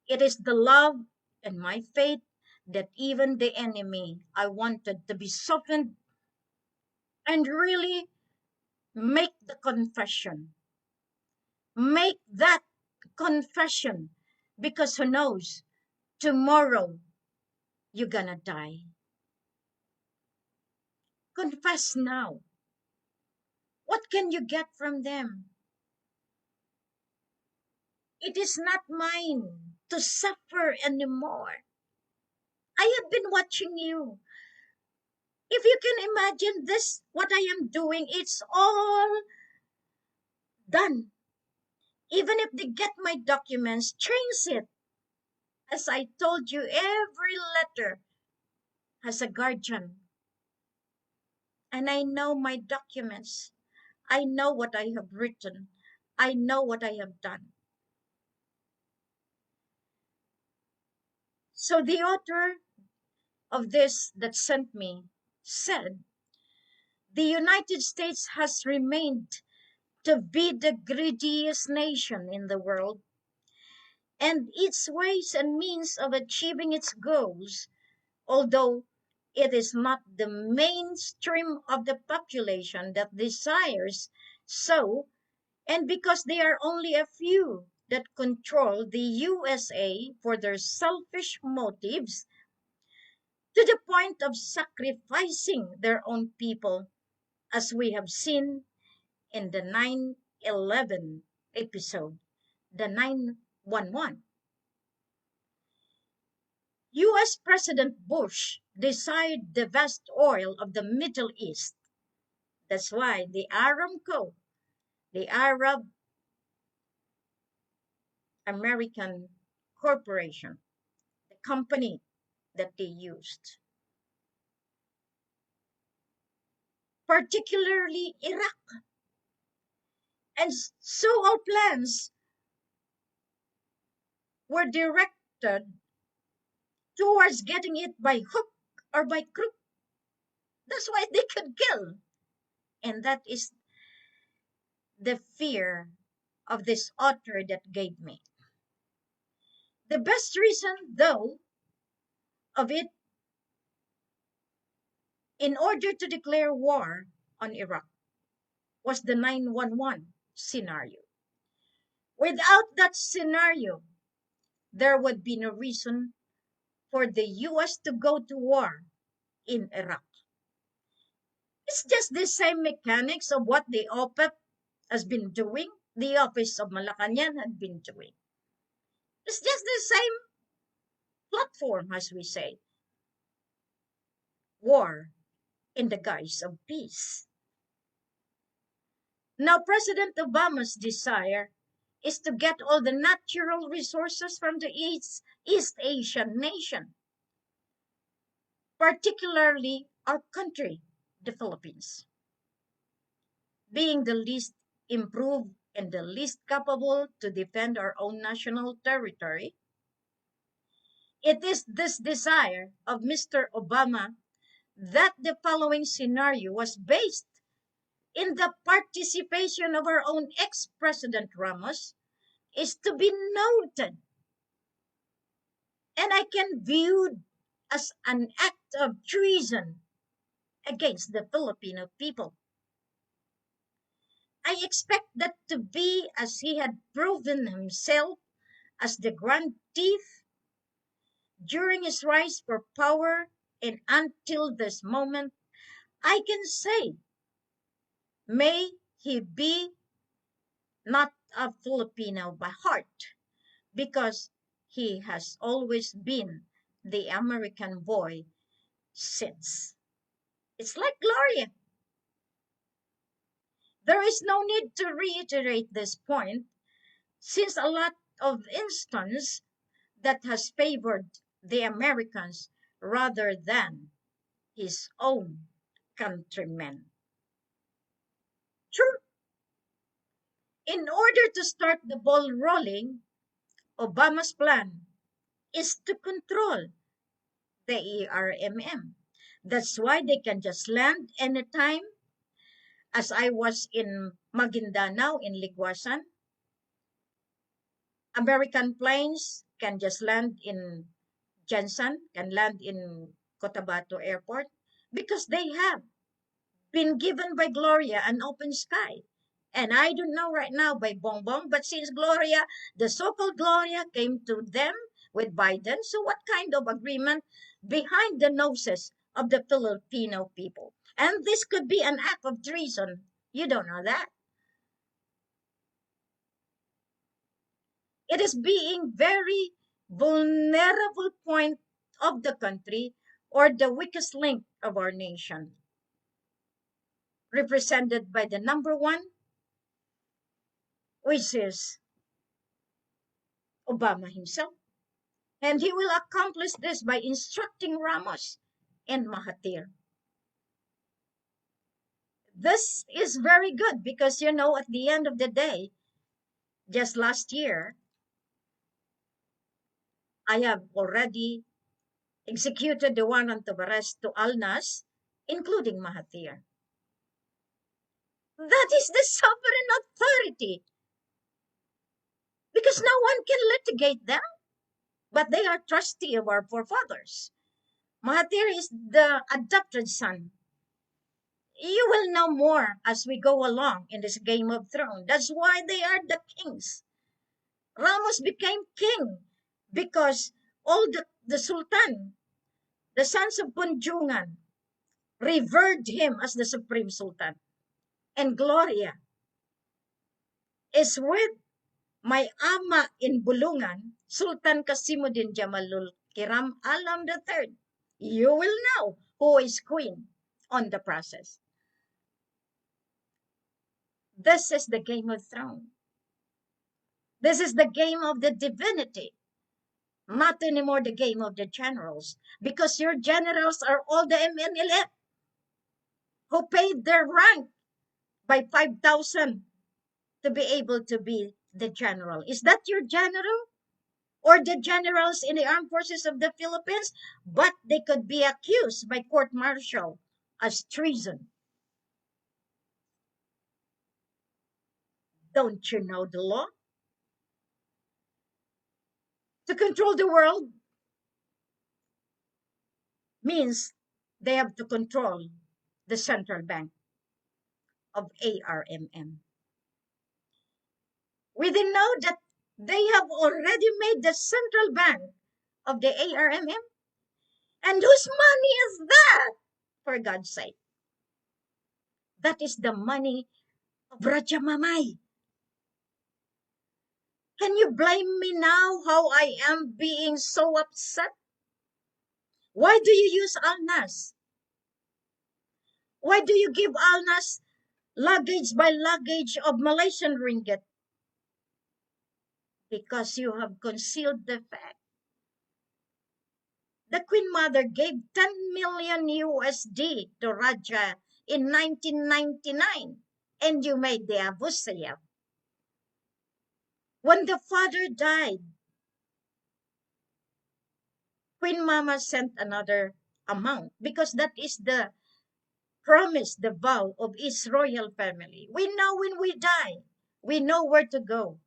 it is the love and my faith that even the enemy I wanted to be softened and really make the confession. Make that confession because who knows, tomorrow you're gonna die. Confess now. What can you get from them? It is not mine to suffer anymore. I have been watching you. If you can imagine this, what I am doing, it's all done. Even if they get my documents, trace it. As I told you, every letter has a guardian. And I know my documents. I know what I have written. I know what I have done. So the author of this that sent me said, the United States has remained to be the greediest nation in the world, and its ways and means of achieving its goals, although it is not the mainstream of the population that desires so, and because there are only a few that control the USA for their selfish motives to the point of sacrificing their own people, as we have seen in the 9/11 episode, the 9/11. US President Bush desired the vast oil of the Middle East. That's why the Aramco, the Arab American Corporation, the company that they used, particularly Iraq. And so our plans were directed towards getting it by hook or by crook. That's why they could kill. And that is the fear of this author that gave me. The best reason, though, of it in order to declare war on Iraq was the 9/11 scenario. Without that scenario, there would be no reason for the US to go to war in Iraq. It's just the same mechanics of what the OPEP has been doing, the Office of Malacanang had been doing. It's just the same platform, as we say, war in the guise of peace. Now, President Obama's desire is to get all the natural resources from the East Asian nation, particularly our country, the Philippines. Being the least improved and the least capable to defend our own national territory, it is this desire of Mr. Obama that the following scenario was based in the participation of our own ex-President Ramos is to be noted. And I can view as an act of treason against the Filipino people. I expect that to be as he had proven himself as the grand thief during his rise for power, and until this moment, I can say, may he be not a Filipino by heart, because he has always been the American boy since. It's like Gloria. There is no need to reiterate this point, since a lot of instance that has favored the Americans rather than his own countrymen. True. In order to start the ball rolling, Obama's plan is to control the ARMM. That's why they can just land anytime. As I was in Maguindanao in Liguasan, American planes can just land in Jensen, can land in Cotabato Airport because they have been given by Gloria an open sky. And I don't know right now by Bongbong, but since Gloria, the so-called Gloria, came to them with Biden, so what kind of agreement behind the noses of the Filipino people? And this could be an act of treason. You don't know that. It is being very vulnerable point of the country or the weakest link of our nation, represented by the number one, which is Obama himself. And he will accomplish this by instructing Ramos and Mahathir. This is very good because, at the end of the day, just last year, I have already executed the warrant of arrest to Alnas, including Mahathir. That is the sovereign authority because no one can litigate them, but they are trustee of our forefathers. Mahathir is the adopted son. You will know more as we go along in this Game of Thrones. That's why they are the kings. Ramos became king because all the sultan, the sons of Punjungan, revered him as the supreme sultan. And Gloria is with my ama in Bulungan, Sultan Kasimuddin Jamalul Kiram Alam III. You will know who is queen on the process. This is the Game of Thrones. This is the game of the divinity, not anymore the game of the generals, because your generals are all the MNLF who paid their rank by 5,000 to be able to be the general. Is that your general? Or the generals in the armed forces of the Philippines? But they could be accused by court martial as treason. Don't you know the law? To control the world means they have to control the central bank of ARMM. We didn't know that they have already made the central bank of the ARMM. And whose money is that? For God's sake. That is the money of Raja Mamay. Can you blame me now how I am being so upset? Why do you use Alnas? Why do you give Alnas luggage by luggage of Malaysian ringgit? Because you have concealed the fact. The Queen Mother gave 10 million USD to Raja in 1999, and you made the Abu Sayyaf. When the father died, Queen Mama sent another amount because that is the promise, the vow of his royal family. We know when we die, we know where to go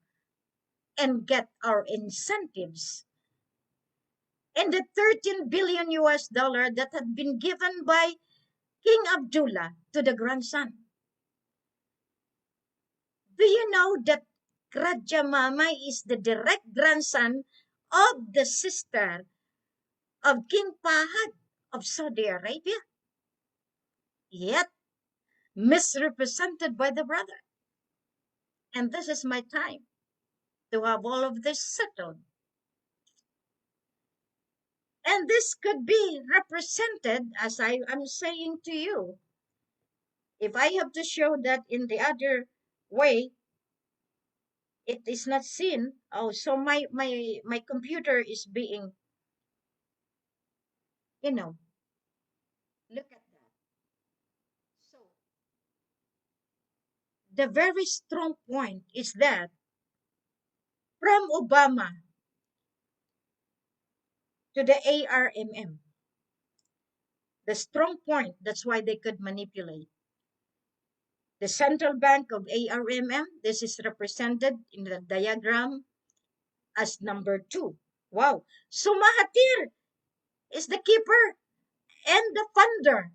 and get our incentives. And the 13 billion US dollar that had been given by King Abdullah to the grandson. Do you know that Raja Mama is the direct grandson of the sister of King Fahad of Saudi Arabia? Yet misrepresented by the brother. And this is my time to have all of this settled. And this could be represented, as I am saying to you, if I have to show that in the other way, it is not seen. Oh, so my computer is being, you know, look at that. The very strong point is that from Obama to the ARMM, the strong point, that's why they could manipulate. The central bank of ARMM, this is represented in the diagram as number 2. Wow. So Mahathir is the keeper and the funder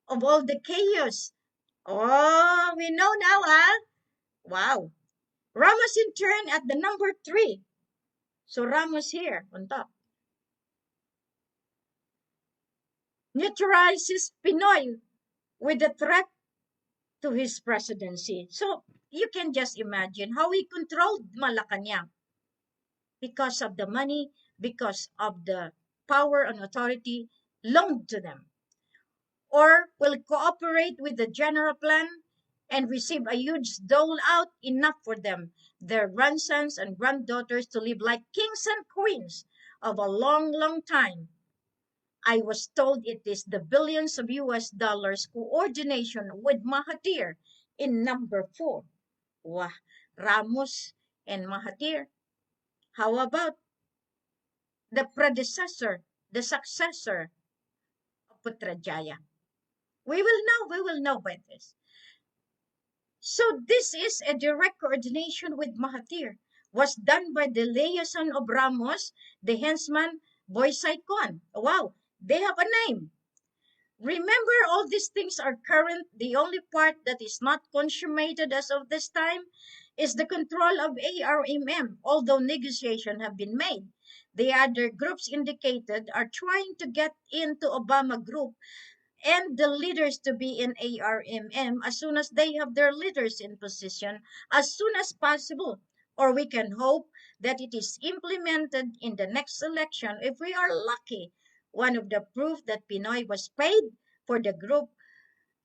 of all the chaos. Oh, we know now, huh? Wow. Ramos in turn at the number 3. So Ramos here on top. Neutralizes Pinoy with the threat to his presidency. So you can just imagine how he controlled Malacanang because of the money, because of the power and authority loaned to them, or will cooperate with the general plan and receive a huge dole out enough for them, their grandsons and granddaughters to live like kings and queens of a long, long time. I was told it is the billions of US dollars coordination with Mahathir in number 4. Wah, Ramos and Mahathir. How about the predecessor, the successor of Putrajaya? We will know by this. So this is a direct coordination with Mahathir. Was done by the liaison of Ramos, the henchman Boy Saikon. Wow, they have a name. Remember, all these things are current. The only part that is not consummated as of this time is the control of ARMM, although negotiations have been made. The other groups indicated are trying to get into Obama group and the leaders to be in ARMM as soon as they have their leaders in position as soon as possible. Or we can hope that it is implemented in the next election if we are lucky. One of the proof that Pinoy was paid for the group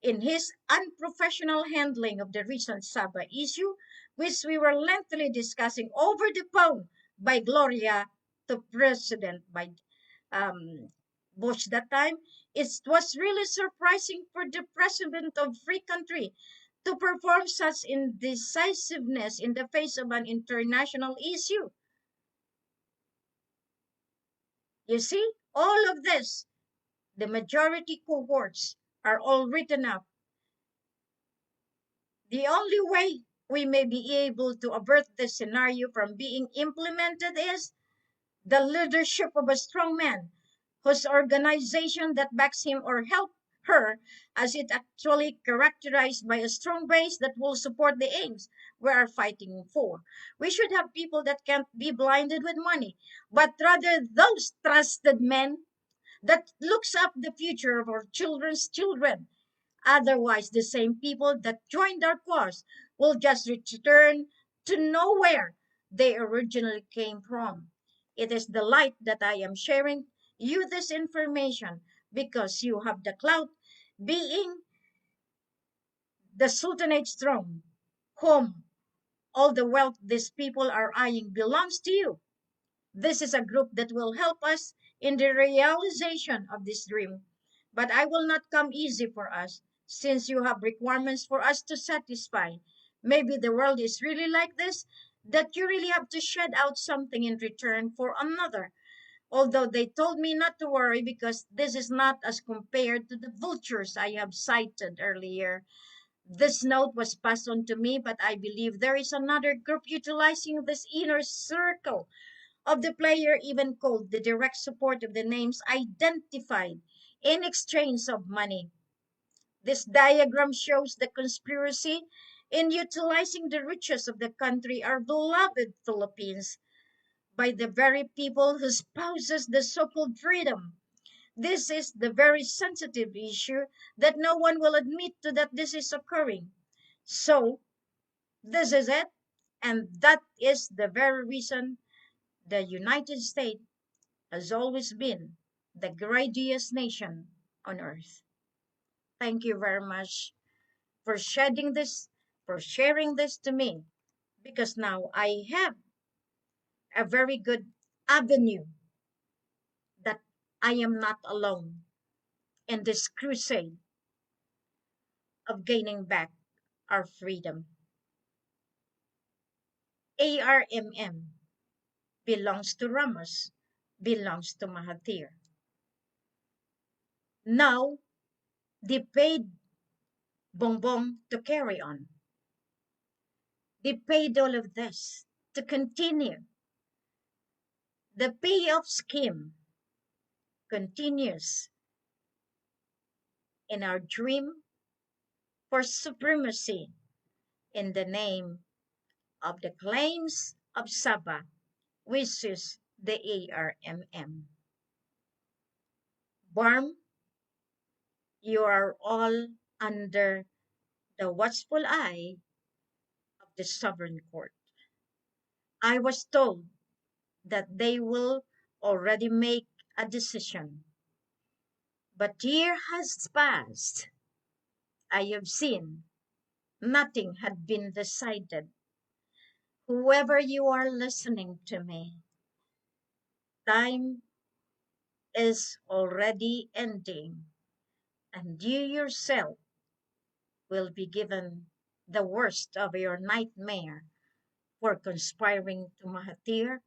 in his unprofessional handling of the recent Saba issue, which we were lengthily discussing over the phone by Gloria to President by Bush that time. It was really surprising for the president of free country to perform such indecisiveness in the face of an international issue. You see, all of this, the majority cohorts are all written up. The only way we may be able to avert this scenario from being implemented is the leadership of a strong man whose organization that backs him or help her, as it actually characterized by a strong base that will support the aims we are fighting for. We should have people that can't be blinded with money, but rather those trusted men that looks up the future of our children's children. Otherwise, the same people that joined our cause will just return to nowhere they originally came from. It is the light that I am sharing you this information because you have the clout being the Sultanate's throne, whom all the wealth these people are eyeing belongs to you. This is a group that will help us in the realization of this dream. But I will not come easy for us, since you have requirements for us to satisfy. Maybe the world is really like this, that you really have to shed out something in return for another. Although they told me not to worry because this is not as compared to the vultures I have cited earlier. This note was passed on to me, but I believe there is another group utilizing this inner circle of the player, even called the direct support of the names identified in exchange of money. This diagram shows the conspiracy in utilizing the riches of the country, our beloved Philippines, by the very people who spouses the so-called freedom. This is the very sensitive issue that no one will admit to that this is occurring. So, this is it, and that is the very reason the United States has always been the greatest nation on earth. Thank you very much for shedding this, for sharing this to me, because now I have a very good avenue that I am not alone in this crusade of gaining back our freedom. ARMM belongs to Ramos, belongs to Mahathir. Now, they paid Bongbong to carry on. They paid all of this to continue. The payoff scheme continues in our dream for supremacy in the name of the claims of Sabah, which is the ARMM. Barm, you are all under the watchful eye of the sovereign court. I was told that they will already make a decision. But year has passed. I have seen nothing had been decided. Whoever you are listening to me, time is already ending, and you yourself will be given the worst of your nightmare for conspiring to Mahathir,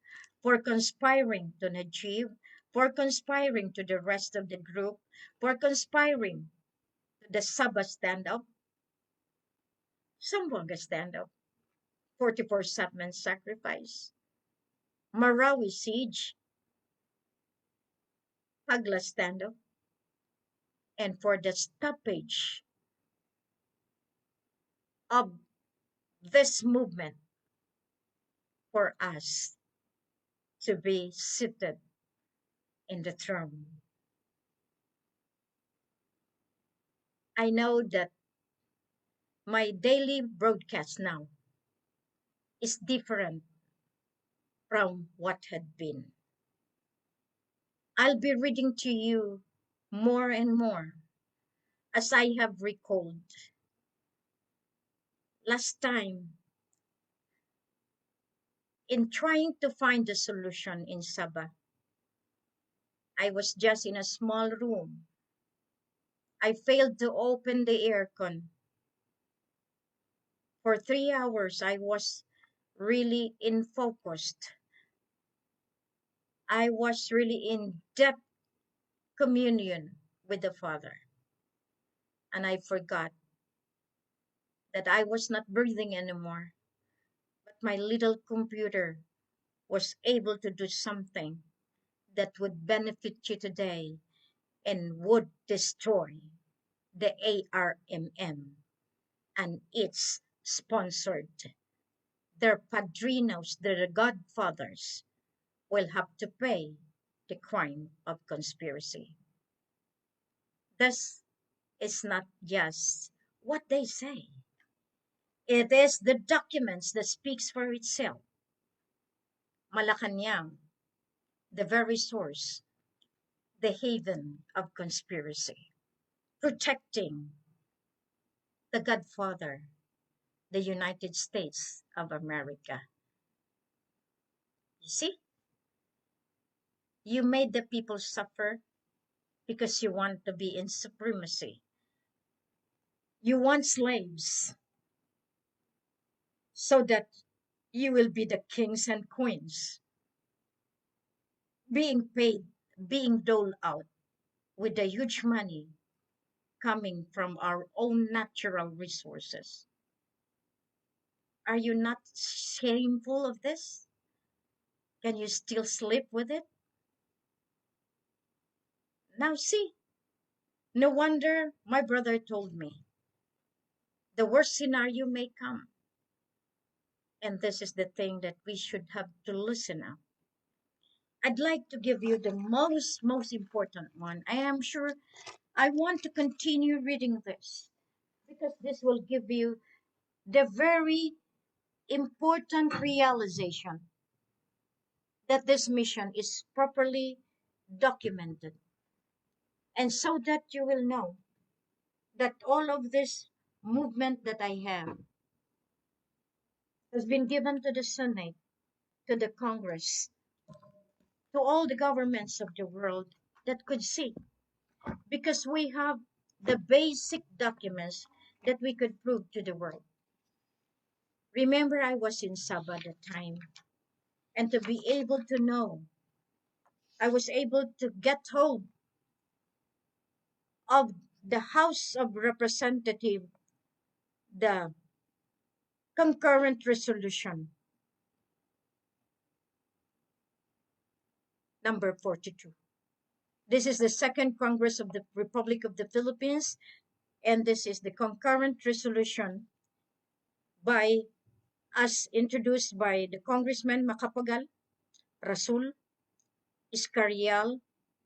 for conspiring to Najib, for conspiring to the rest of the group, for conspiring to the Sabah stand-up, Zamboanga stand-up, 44-7 sacrifice, Marawi siege, Pagla stand-up, and for the stoppage of this movement for us to be seated in the throne. I know that my daily broadcast now is different from what had been. I'll be reading to you more and more as I have recalled. Last time, in trying to find a solution in Sabah, I was just in a small room. I failed to open the aircon. For 3 hours, I was really in focused. I was really in depth communion with the Father. And I forgot that I was not breathing anymore. But my little computer was able to do something that would benefit you today and would destroy the ARMM and its sponsored. Their padrinos, their godfathers, will have to pay the crime of conspiracy. This is not just what they say. It is the documents that speaks for itself. Malacanang, the very source, the haven of conspiracy, protecting the Godfather, the United States of America. You see, you made the people suffer because you want to be in supremacy. You want slaves so that you will be the kings and queens, being paid, being doled out with the huge money coming from our own natural resources. Are you not shameful of this? Can you still sleep with it? Now see, no wonder my brother told me the worst scenario may come. And this is the thing that we should have to listen up. I'd like to give you the most important one. I am sure I want to continue reading this because this will give you the very important realization that this mission is properly documented. And so that you will know that all of this movement that I have has been given to the Senate, to the Congress, to all the governments of the world that could see. Because we have the basic documents that we could prove to the world. Remember, I was in Sabah at the time, and to be able to know, I was able to get hold of the House of Representatives, the concurrent resolution number 42. This is the Second Congress of the Republic of the Philippines, and this is the concurrent resolution by as introduced by the Congressman Macapagal, Rasul, Iscarial,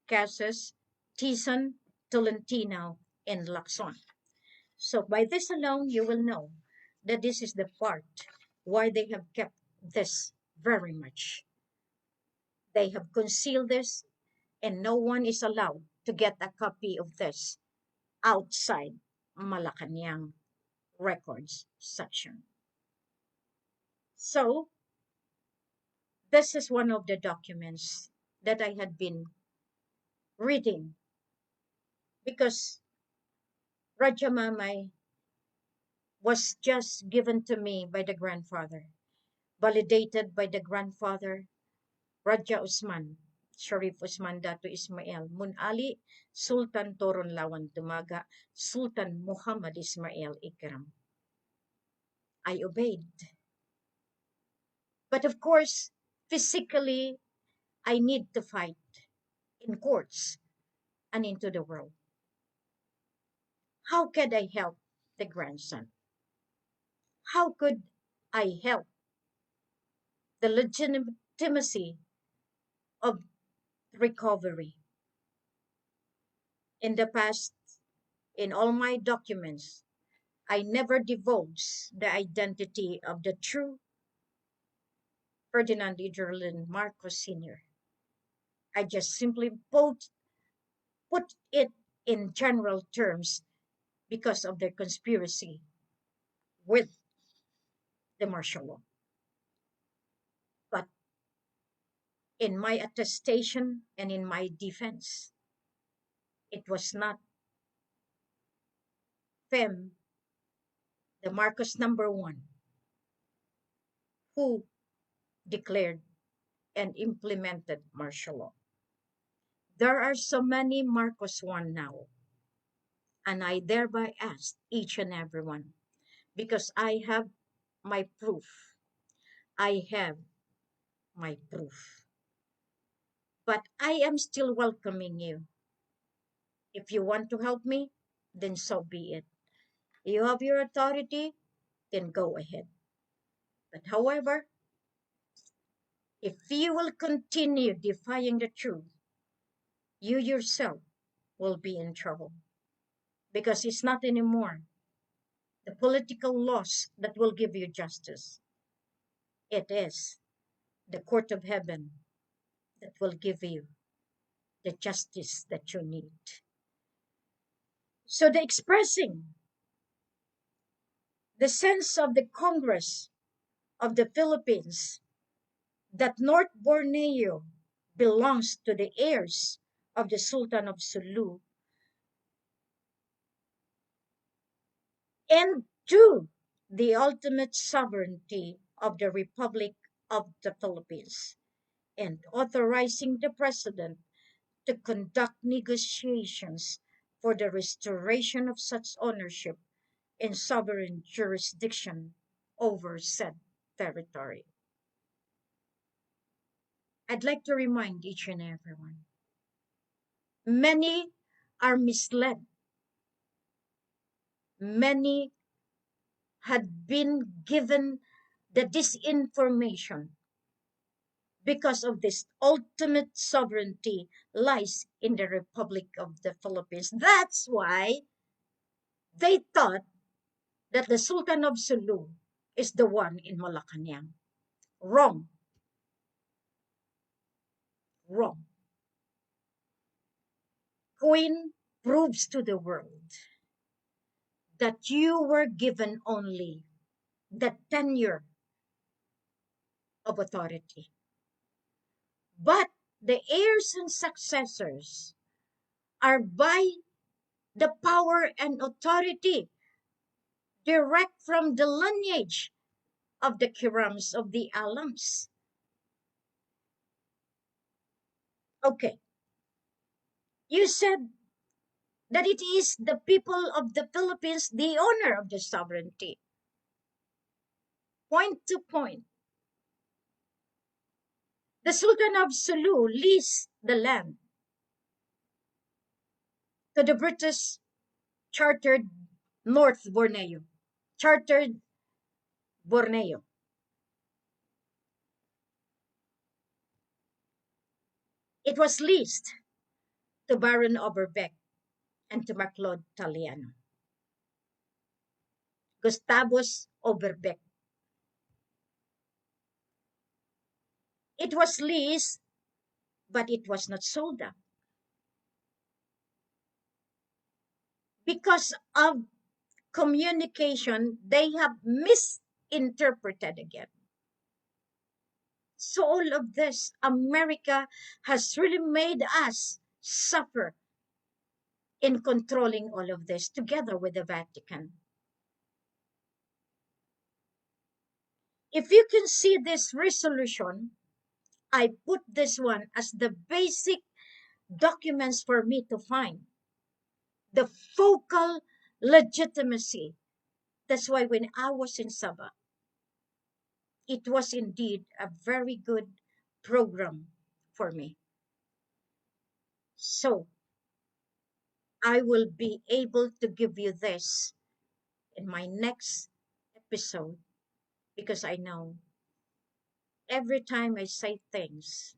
Casas, Tizon, Tolentino, and Lacson. So by this alone, you will know that this is the part why they have kept this very much. They have concealed this, and no one is allowed to get a copy of this outside Malacanang records section. So this is one of the documents that I had been reading because Rajamamay was just given to me by the grandfather, validated by the grandfather, Raja Usman, Sharif Usman Datu Ismail, Mun Ali, Sultan Toron Lawan Tumaga, Sultan Muhammad Ismail Ikram. I obeyed. But of course, physically, I need to fight in courts and into the world. How could I help the grandson? How could I help the legitimacy of recovery? In the past, in all my documents, I never divulged the identity of the true Ferdinand Iderlin Marcos Sr. I just simply put it in general terms because of their conspiracy with the martial law. But in my attestation and in my defense, it was not FEM, the Marcos number one, who declared and implemented martial law. There are so many Marcos one now, and I thereby ask each and every one, because I have my proof. I have my proof. But I am still welcoming you. If you want to help me, then so be it. You have your authority, then go ahead. But however, if you will continue defying the truth, you yourself will be in trouble. Because it's not anymore the political laws that will give you justice. It is the court of heaven that will give you the justice that you need. So the expressing the sense of the Congress of the Philippines that North Borneo belongs to the heirs of the Sultan of Sulu and to the ultimate sovereignty of the Republic of the Philippines, and authorizing the President to conduct negotiations for the restoration of such ownership and sovereign jurisdiction over said territory. I'd like to remind each and everyone, many are misled. Many had been given the disinformation because of this ultimate sovereignty lies in the Republic of the Philippines. That's why they thought that the Sultan of Sulu is the one in Malacanang. Wrong. Wrong. Queen proves to the world that you were given only the tenure of authority. But the heirs and successors are by the power and authority direct from the lineage of the kirams, of the alams. Okay, you said that it is the people of the Philippines, the owner of the sovereignty. Point to point, the Sultan of Sulu leased the land to the British chartered North Borneo, chartered Borneo. It was leased to Baron Oberbeck and to Maclod Taliano. Gustavus Oberbeck. It was leased, but it was not sold out because of communication. They have misinterpreted again. So all of this, America has really made us suffer in controlling all of this together with the Vatican. If you can see this resolution, I put this one as the basic documents for me to find the focal legitimacy. That's why when I was in Sabah, it was indeed a very good program for me. So I will be able to give you this in my next episode because I know every time I say things,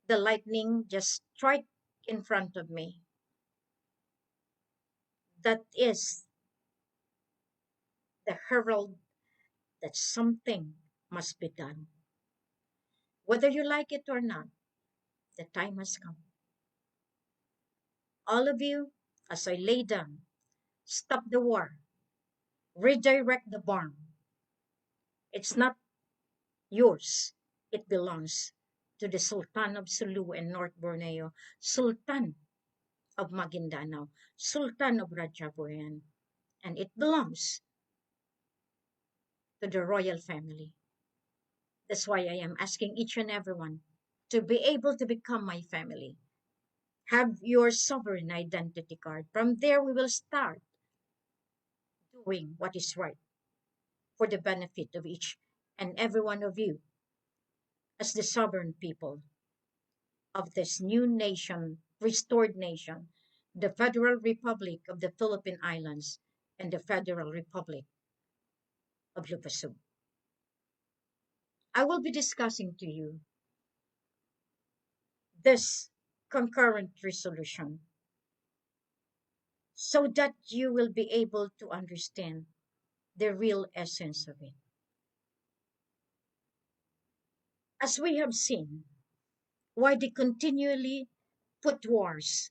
the lightning just strike in front of me. That is the herald that something must be done. Whether you like it or not, the time has come. All of you, as I lay down, stop the war, redirect the bomb. It's not yours. It belongs to the Sultan of Sulu and North Borneo, Sultan of Maguindanao, Sultan of Ratchabuyan, and it belongs to the royal family. That's why I am asking each and everyone to be able to become my family. Have your sovereign identity card. From there, we will start doing what is right for the benefit of each and every one of you as the sovereign people of this new nation, restored nation, the Federal Republic of the Philippine Islands and the Federal Republic of Lupasug. I will be discussing to you this concurrent resolution so that you will be able to understand the real essence of it. As we have seen, why they continually put wars,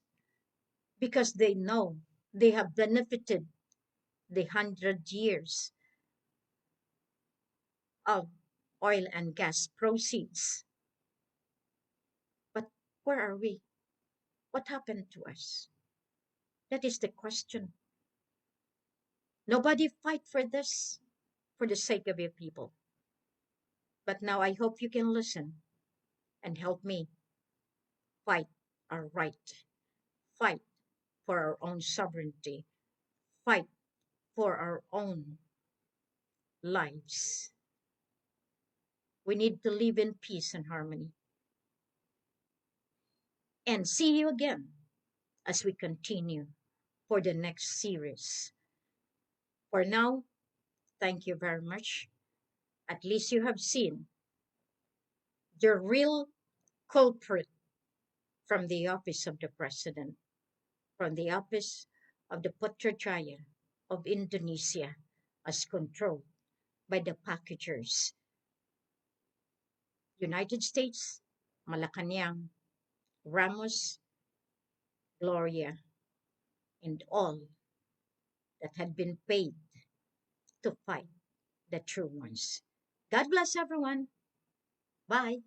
because they know they have benefited the 100 years of oil and gas proceeds. But where are we? What happened to us? That is the question. Nobody fight for this for the sake of your people. But now I hope you can listen and help me fight our right, fight for our own sovereignty, fight for our own lives. We need to live in peace and harmony. And see you again as we continue for the next series. For now, thank you very much. At least you have seen the real culprit from the office of the president, from the office of the Putrajaya of Indonesia, as controlled by the packagers. United States, Malacanang, Ramos, Gloria, and all that had been paid to fight the true ones. God bless everyone. Bye.